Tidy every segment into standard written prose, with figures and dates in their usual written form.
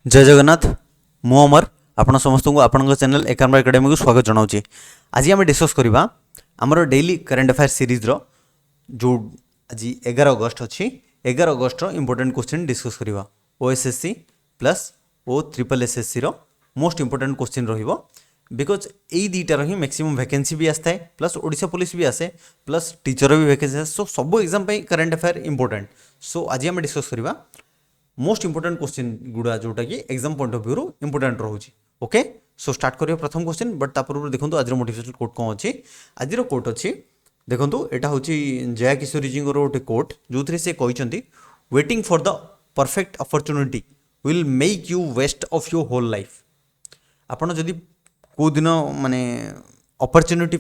जय जगन्नाथ मु अमर आपण समस्त को आपण चैनल एकाम्बर एकेडमी को स्वागत जनाऊँगी। आज आम डिस्कस करवा आमर डेली करेन्ट अफेयर सीरीज जो आज 11 अगस्ट अच्छी 11 अगस्ट इंपोर्टेंट क्वेश्चन डिस्कस करवा OSSC plus O triple SSC most important question रहिबो बिकज यही दुईटार ही मैक्सिमम वैकेंसी भी आसता है प्लस ओडिशा पुलिस भी आसे प्लस टीचर भी वैकेंसी आसे। सो सब एग्जाम करेन्ट अफेयर इंपोर्टेंट। सो आज आम डिस्कस करवा मोस्ट इंपोर्टेंट क्वेश्चन गुड़ा जोटा कि exam point of view important रोचे। ओके सो स्टार्ट करिया प्रथम क्वेश्चन बट तापूर्व देखो आज मोटिवेशनल कोट कौन अच्छी आज कोट अच्छी देखो यहाँ हूँ जया किशोरी जी गोटे कोट जो थे से कहते waiting for the perfect opportunity will make you waste of your whole life. आपड़ जदि कौ दिन माने अपॉर्चुनिटी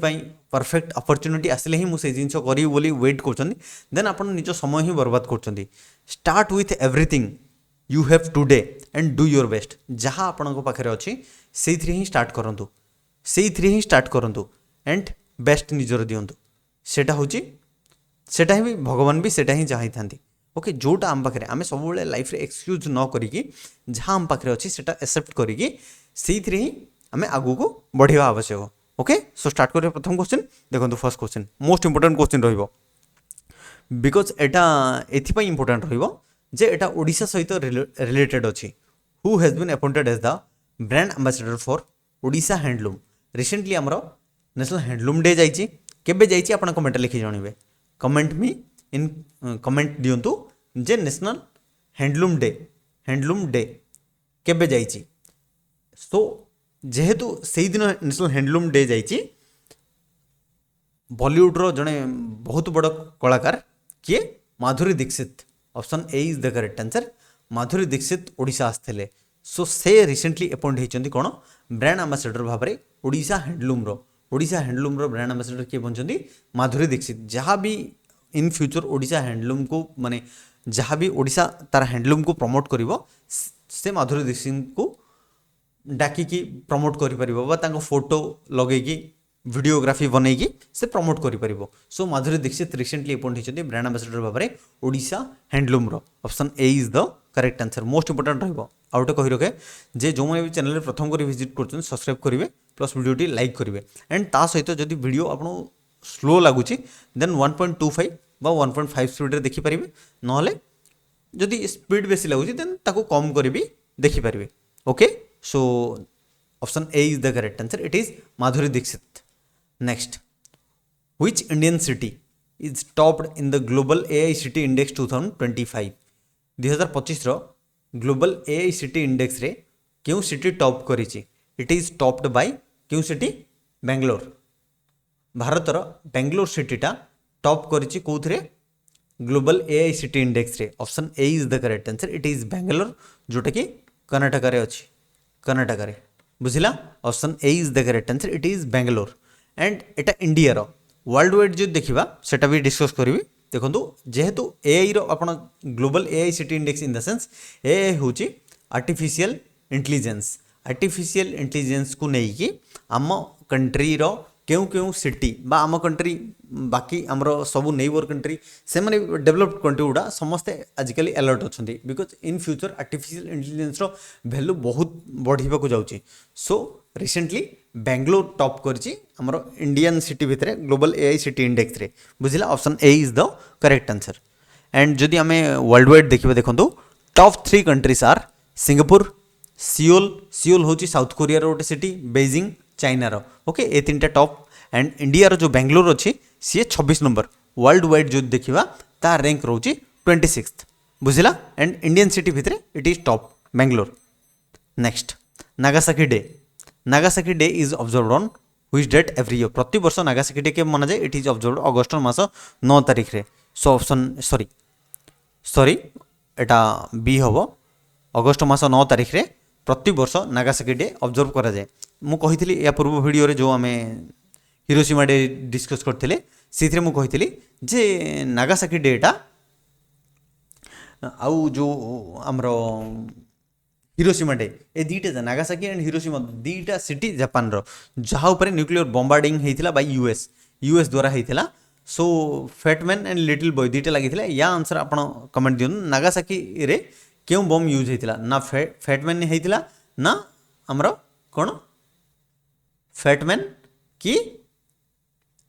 परफेक्ट अपॉर्चुनिटी आसिले ही मुझे जिन करी बोली वेट कर देन आप निज समय ही बर्बाद कर। Start with everything you have today and do your best. जहाँ आपण पाखे अच्छी से ही स्टार्ट करूँ से ही स्टार्ट करूँ एंड बेस्ट निजर दिंतु सेटा हूँ सेटा ही भगवान भी सेटा ही चाही था। ओके जोटा आम पाखे आम सब लाइफ रे एक्सक्यूज न करी जहाँ आम पाखे अच्छी सेटा एक्सेप्ट करी से ही आम आगू को बढ़िया आवश्यक। ओके सो स्टार्ट करिए प्रथम क्वेश्चन देखो first question most important question रहिबो बिकज एटा एथिपाई इंपोर्टेंट रहिबो जे एटा ओडिशा सहित रिलेटेड अच्छी। Who has been appointed as the brand ambassador for Odisha handloom. Recently आमर नेशनल हैंडलूम डे जाइए केबे जाइए आप कमेंट लिखि जानवे कमेंट मी इन कमेंट दिंतु जे नेशनल हैंडलूम डे केबे जाइए। सो जेहेतु से दिन नेशनल हैंडलूम डे जाइए बॉलीवुड रो जड़े बहुत बड़ कलाकार किए Madhuri Dixit option A is the correct answer. Madhuri Dixit Odisha आसते सो से रिसेंटली अपॉइंट होती कौन ब्रांड एम्बेसडर भाव में ओडिशा हैंडलूम रो ब्रांड एम्बेसडर किए बनती माधुरी दीक्षित। जहाँ भी इन फ्यूचर ओडिशा हैंडलूम को माने जहाँ भी ओडिशा तार हैंडलूम को प्रमोट करिवो से माधुरी दीक्षित को डाकिकी प्रमोट कर फोटो लगे वीडियोग्राफी बनईकी से प्रमोट कर। So Madhuri Dixit recently appoint होती ब्रांड एम्बेसडर भाव में ओडिशा हैंडलूम रो option A is the correct answer. Most important रहिबो आउटे कहि रखे जे जो मैंने भी चैनल प्रथम कर विजिट कर सब्सक्राइब करेंगे प्लस वीडियो लाइक करेंगे एंड ता सहित जदि वीडियो आपको स्लो लगुच देन 1.25 बा 1.5 स्पीड रे देखिपारे ना जदि स्पीड बेसी लगुच देन ताको कम कर भी देखिपारे। Okay so option A is the correct answer it is Madhuri Dixit. Next which Indian city is topped in the global AICT index 2025। 2025 global AICT index रे क्यों सिटी टॉप करिछि इट इज टॉप्ड बाय क्यों city Bangalore. भारतर बेंगलोर सिटीटा top करिछि कोथरे global AICT index रे option A is the correct answer it is Bangalore जोटा कि कर्नाटक रे अछि कर्नाटक रे बुझिला option A is the correct answer it is Bangalore. And एटा इंडिया रो वर्ल्ड वाइड जो देखा सेटा भी डिस्कस करी देखो जेहेतु AI रो आपण global AICT index in the sense AI हूँ आर्टिफिशियल इंटेलिजेंस को लेकिन आम कंट्री रो क्यों क्यों सिटी बा आम कंट्री बाकी आमर सब नेबर कंट्री से माने डेवलप्ड कंट्री गुड़ा समस्ते आजिकल अलर्ट अच्छा because in future artificial intelligence रो वैल्यू बहुत बढ़िया को जाऊँगी। सो रिसेंटली बेंगलोर टॉप करछि हमरो इंडियन सिटी भितर ग्लोबल AICT इंडेक्स रे बुझिला option A is the correct answer. And जदि आमे वर्ल्ड वाइड देखिबा देखंतु top 3 countries are Singapore Seoul होची साउथ कोरिया रो गोटे सिटी बेजिंग चाइना रो। ओके ए तीनटा टॉप एंड इंडिया रो जो बेंगलोर अच्छी सी 26 नंबर वर्ल्ड वाइड जो देखिबा ता रैंक रोची 26 बुझिला एंड इंडियन सिटी भितर it is top Bangalore. Next Nagasaki day is observed on which date every year. प्रति वर्ष नागासाकी डे के मना जाए इट इज ऑब्जर्व्ड अगस्त मास 9 तारिख रे। सो ऑप्शन सॉरी एटा बी हम अगस्त मास 9 तारिख रे प्रति वर्ष नागासाकी डे ऑब्जर्व करा जाए। मु कही या पूर्व वीडियो रे जो आमे हिरोशिमा डे डिस्कस करथिले सेथिरे मु कही जे नागासाकी डेटा आउ जो आमरो हिरोशिमा डे ए दुईटा नागासाकी एंड हिरोशिमा दुईटा सिटी जापान रो जहाँ ऊपर न्यूक्लियर बॉम्बार्डिंग होता बाय यूएस द्वारा होता। सो फैटमैन एंड लिटिल बॉय दुईटा लगी या आंसर आप कमेंट दिखाँ नागासाकी रे क्यों बम यूज होता ना फैटमैन होता ना आमर कौन फैटमैन कि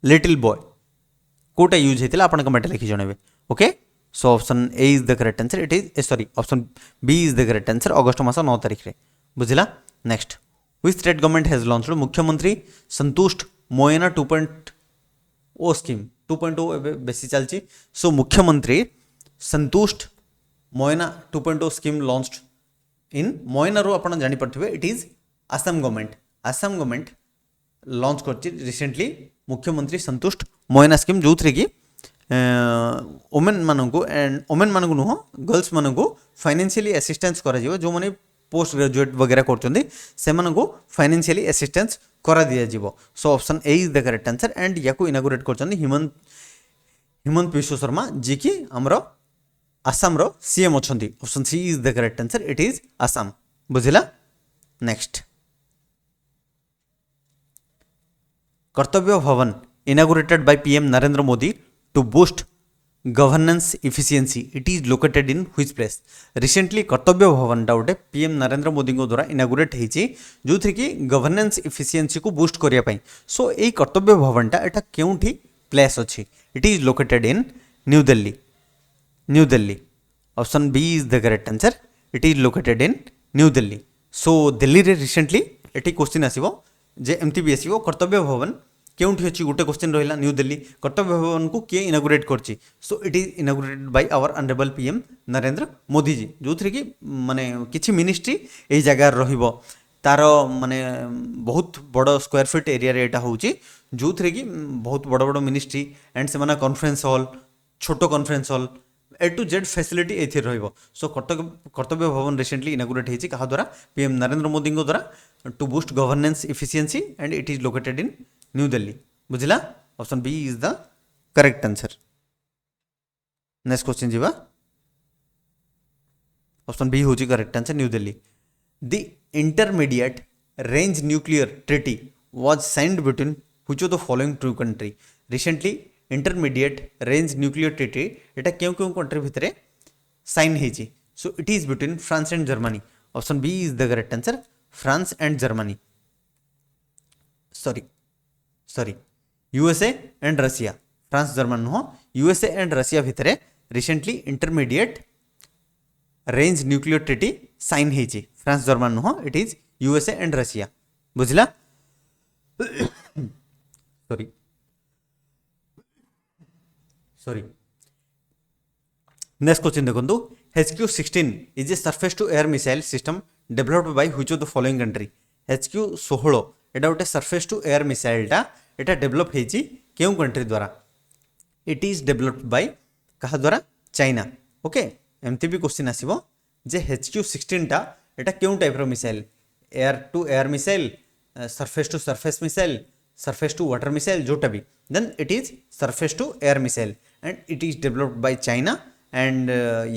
लिटिल बॉय कोटा यूज होता आप कमेंट लिखी जनइबे okay so option A is the correct answer it is sorry option B is the correct answer अगस्त मास 9 तारिख रे बुझिला next which state government has launched Mukhyamantri Santusht Moyna 2.0 scheme 2.0 एबे बेसी चलची सो मुख्यमंत्री Santusht Moyna 2.0 scheme launched in Moyna रो आपण जानि पड़थिबे it is Assam government launch करछि रिसेंटली मुख्यमंत्री संतुष्ट मोयना स्कीम जो थ्री की वोमेन मानू एंड वोमेन मानू नुह गर्ल्स मानू फाइनेंशियली असिस्टेंस करा जो मैंने पोस्ट ग्रेजुएट वगैरह कर फाइनेंशियली असिस्टेंस करा दिया जीवो so option A is the correct answer and या इनागुरेट कर हिमंत विश्व शर्मा जी की आमर आसाम रो सीएम अच्छी option C is the correct answer it is Assam बुझिला next Kartavya Bhavan inaugurated by PM Narendra Modi to boost governance efficiency. It is located in which place? Recently कर्तव्य भवन टा गोटे PM नरेंद्र मोदी द्वारा इनागुरेट होती जो थी कि गवर्नेंस इफिशिएंसी को बूस्ट करने पाई सो यही कर्तव्य भवन टा एटा केउठी प्लेस अच्छी it is located in New Delhi option B is the correct answer it is located in New Delhi so Delhi रे रिसेंटली एटी क्वेश्चन आसीबो जे एमती भी आसीबो कर्तव्य भवन केउठी अच्छी गोटे क्वेश्चन रहा न्यू दिल्ली कर्तव्य भवन को किए इनागुरेट करछि so it is inaugurated by our honourable PM Narendra Modi ji जो थी कि माने किछि मिनिस्ट्री यही जगह रहिबो तार माने बहुत बड़ स्क्वायर फीट एरिया रे एटा होछि जो थी कि बहुत बड़ बड़ मिनिस्ट्री एंड से कॉन्फ्रेंस हॉल छोट conference hall A to Z facility एथि रहिबो सो कर्तव्य भवन रिसेंटली इनागुरेट होछि कहा द्वारा पीएम नरेंद्र मोदी द्वारा to boost governance efficiency and it is located in New Delhi बुझिला option B is the correct answer next question जीवा ऑप्शन बी होची correct answer New Delhi the intermediate range nuclear treaty was signed between which of the following two country recently intermediate range nuclear treaty एटा क्यों क्यों कंट्री भितरे sign हेची so it is between France and Germany option B is the correct answer France and Germany sorry USA and Russia France German नुह USA and Russia भितर recently intermediate range nuclear treaty sign होती France German नुह it is USA and Russia बुझला sorry next question देखो HQ-16 is a surface to air missile system developed by which of the following country HQ-16 एटा गोटे surface to air मिसाइलटा Etah develop होती क्यों country द्वारा it is developed bye कहा द्वारा China okay एमती भी क्वेश्चन आसीबो जे HQ-16 टा एटा क्यों टाइप रो missile air to air missile surface to surface missile surface to water missile जोटा भी then it is surface to air missile and it is developed by China and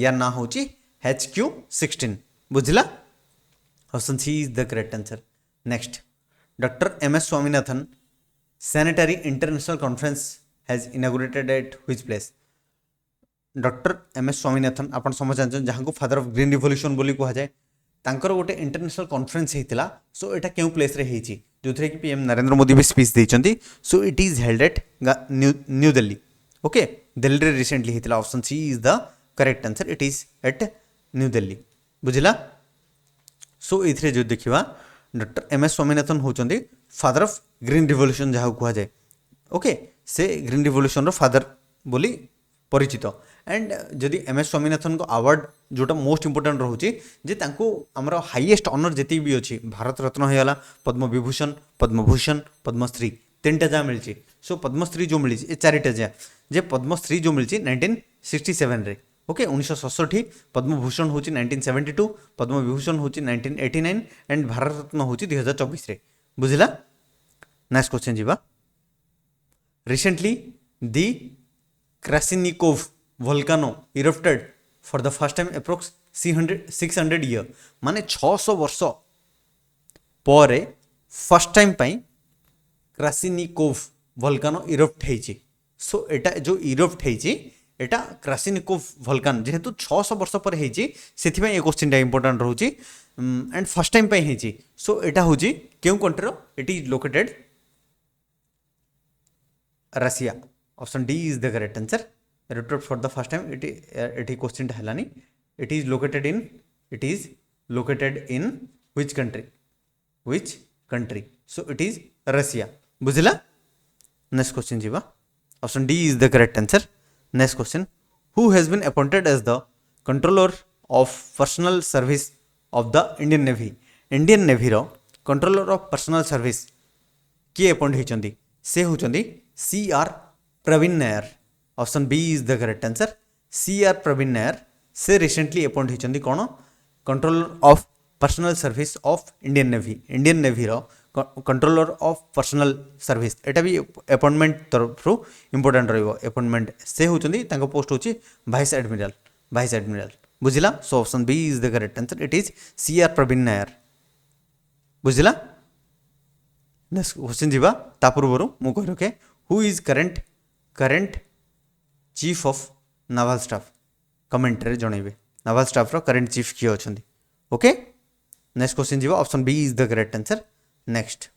यार ना होची HQ-16 बुझला option C is the correct answer next Dr. M.S. Swaminathan Sanitary International Conference has inaugurated at which place? Dr. M.S. Swaminathan आपण समझ जानछन जहां को father of green revolution बोली कहा जाए तांकर गोटे इंटरनेशनल कॉन्फ्रेंस हेतिला सो एटा केउ प्लेस रे हेची जोथरे कि पीएम नरेंद्र मोदी भी स्पीच देचंती so it is held at new Delhi okay Delhi रे रिसेंटली हेतिला option C is the correct answer it is at new Delhi बुझिला सो इथरे जो देखिबा डॉक्टर एम.एस. स्वामीनाथन होचंदी फादर ऑफ ग्रीन रिवोल्यूशन जहाँ कहा जाए ओके से ग्रीन रिवोल्यूशन रो फादर बोली परिचित एंड जदि एम.एस. स्वामीनाथन को अवार्ड जोटा मोस्ट इंपोर्टेंट रोचे जे तांको हमर हाईएस्ट ऑनर जति भी अच्छी भारत रत्न होगला पद्म विभूषण पद्मभूषण पद्मश्री तीनटा जहाँ मिली सो पद्मश्री जो मिली ए चारिटा जहाँ जे पद्मश्री जो मिली 1967 रे ओके 1967 पद्मभूषण हूँ 1972 पद्म विभूषण हूँ 1989 एंड भारत रत्न हूँ 2024 रे बुझला नेक्स्ट क्वेश्चन जीवा recently the Krasheninnikov volcano erupted for the first time approx 600 year माने 600 वर्ष पर फर्स्ट टाइम पाई क्रासिनिकोव वोल्कानो इरप्ट होइछि सो एटा जो इरप्ट होइछि एटा क्रासिनिकोव वोल्कान जेहेतु 600 वर्ष पर हेची सेथि ए क्वेश्चन इंपोर्टेंट रहउची एंड फर्स्ट टाइम पे हेची सो एटा होची केउ कंट्री रो it is located Russia option D is the correct answer रिटोट for the first time it question हलानी it is located in which country so it is Russia बुझिला next question जीवा option D is the correct answer next question who has been appointed as the controller of personnel service of the Indian Navy रो controller of personnel service किए appoint होइचंदी से होचंदी C R Praveen Nair option B is the correct answer C R Praveen Nair से recently appoint होइचंदी कोन controller of personnel service of Indian Navy रो controller of personnel service एटा भी अपॉइंटमेंट तरफ रो इंपोर्टेंट रहिबो अपॉइंटमेंट से होचंदी तांको पोस्ट होची वाइस एडमिरल बुझिला so option B is the correct answer it is C R Praveen Nair बुझिला नेक्स्ट क्वेश्चन जीवा ता पूर्व मु कह रखे who is current chief of naval staff comment रे जणैबे नावल स्टाफ रो करंट चीफ किए अछंदी ओके नेक्स्ट क्वेश्चन जीवा option B is the correct answer next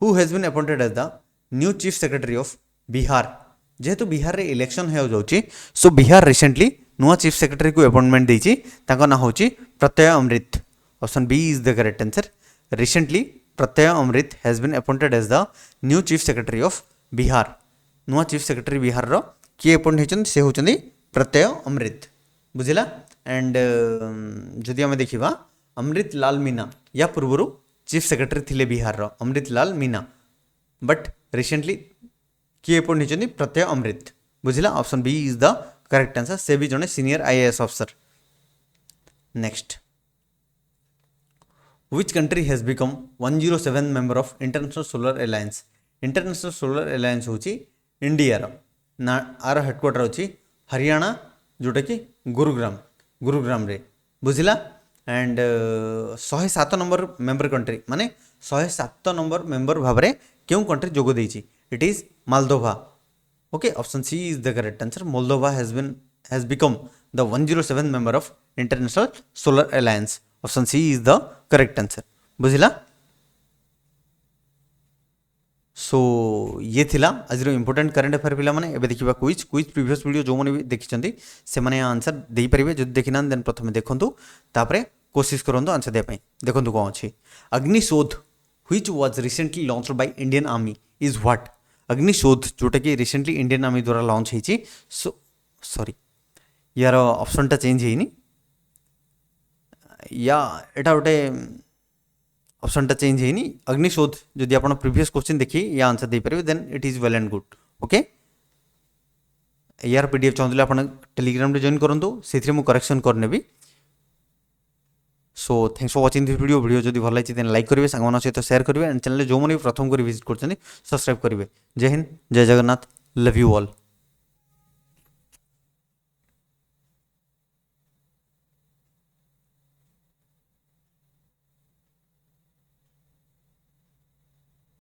who has been appointed as the new chief secretary of Bihar जेहेतु बिहार रे election हो जाउची सो बिहार रिसेंटली नुआ चीफ सेक्रेटरी को अपॉइंटमेंट देछि ताको ना होची Pratyaya Amrit option B is the correct answer recently Pratyaya Amrit has been appointed as the new chief secretary of Bihar नुआ चीफ सेक्रेटरी बिहार रो किए अपॉइंट होचन से होचंदी प्रत्यय अमृत बुझिला एंड जदि हम देखिबा अमृत लाल मीना या पूर्व चीफ सेक्रेटरी थिले बिहार रो अमृत लाल मीना बट रिसेंटली किए अपॉइंट होचंदी प्रत्यय अमृत बुझिला option B is the correct answer से भी जने senior IAS officer next Which country has become 107 member of International Solar Alliance? International Solar Alliance होची इंडिया रो ना आर हेडक्वार्टर होची हरियाणा जोटा कि गुरुग्राम रे बुझिला एंड 107 नंबर मेंबर कंट्री माने 107 नंबर मेंबर भाबरे क्यों कंट्री जोगो देछि it is Moldova okay option C is the correct answer Moldova has become the 107 member of International Solar Alliance option C is the correct answer बुझिला so ये थिला आज important current affair पिला माने एबे देखिबा क्विज प्रीवियस वीडियो जो माने भी देखिचंदी से माने आंसर देई परिबे जदि देखिना देन प्रथमे देखंतु तापरे कोशिश करंतु आंसर दे पई देखंतु कोन अछि Agnishodh which was recently launched by Indian Army is what Agnishodh जोटा कि रिसेंटली इंडियन आर्मी द्वारा लॉन्च हेची सो सॉरी यार ऑप्शन टा चेंज हेनी या एटा गोटे ऑप्शन टा चेंज हेनी अग्निशोध जदि आपण प्रीवियस क्वेश्चन देखि या आंसर दे परिबे then it is well and good okay यार पीडीएफ चाहूले आपण टेलीग्राम रे जॉइन करंतु सेथि मु करेक्शन करनेबी so thanks for watching this video जदि भल लागिछि देन लाइक करिवे संगमान सहित शेयर करिवे एंड चैनल जो माने प्रथम करी विजिट करछन सब्सक्राइब करिवे जय हिंद जय जगन्नाथ लव यू ऑल।